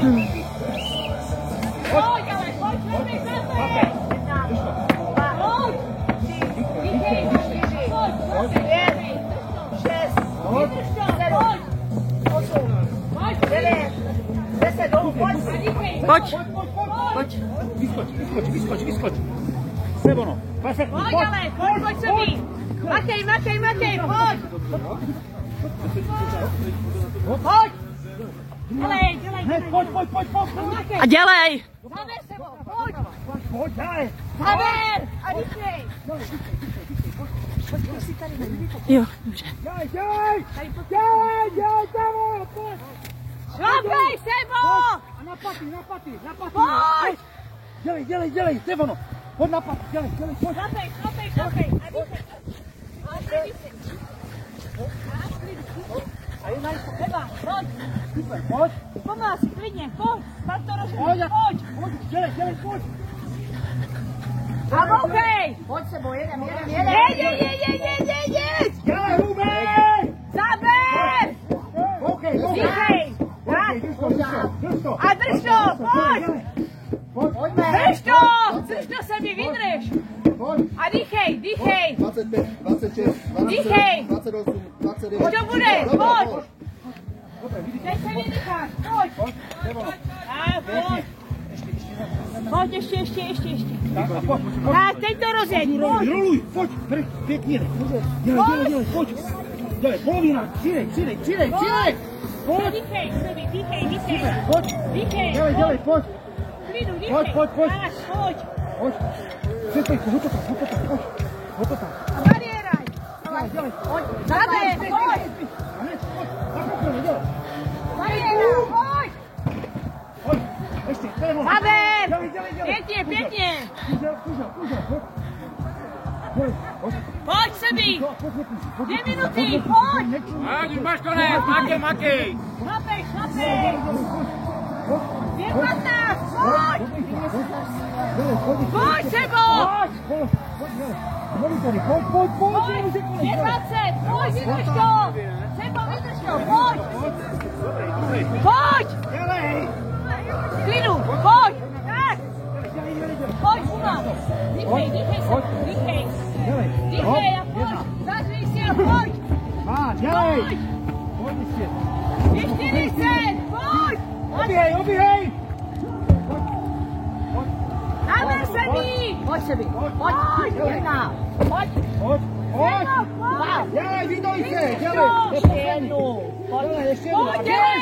Pojď, ale pojď, pojď, pojď. Pojď. Díkej, pojď, 5, 6, 7, 8, 9, 10, dolů, pojď. Pojď. Pojď. Vyskoč. Sebono. Pojď, ale, pojď se mít. Makej, pojď. Pojď. Dělej. Pojď. A dělej. Zaber se ho, pojď. Pojď, daj. Zaber. A rychlej. Jo, dobře. Dělej, pojď. Šlapej, Sebo. A na paty. Pojď. Dělej, Sebono. Pojď na paty, dělej, pojď. Šlapej. A rychlej. A je najít. Seba, pojď. Super, pojď. Pomáš, klidně, pojď. Tam to rozhodně, pojď. Dělej, pojď. A bouchej. Pojď Sebo, jedem. Jedь. Dělej, Rubej! Zaber. Bouchej. Díkej. Drž to. A drž to, pojď. Drž to se mi vydrž. A dýchej. 25, 26, 27, 28, 29. Už to bude, pojď. Teď se vydýcháš, pojď. Pojď, ještě. Tak, teď to rozjeď, pojď. Roluj, pojď, pěkně. Dělej, pojď. Dělej, polovina, přidej. Pojď. Dýchej. Pojď. Dýchej. Dělej, pojď. Klidu, dýchej. Pojď. Pojď. Přestaň, hotota. A bariéraj. Dělej. Pojď. Zaber, pojď. Dělej. Bariéra, pojď. Pojď. Ještě, Zaber. Dělej. Pěkně. Kužel. Pojď se být. 2 minuty, pojď. A když máš konec, makej. Šlapej. 2:15, pojď. Pojď, Sebo. Pojď. 2:20, pojď, vydrž to. Sebo, vydrž to, pojď. Klidu, pojď. Tak. Pojď, Uma. Dýchej. Dýchej a pojď. Zadřij si a pojď. Dělej. Pojď. Je 40, pojď. Obíhej. Zaber se mít. Pojď Sebi, pojď. 1. Pojď. Dělej, vydoj se. Dělej. Ještě jednu. Dělej, ještě Pojď, dělej.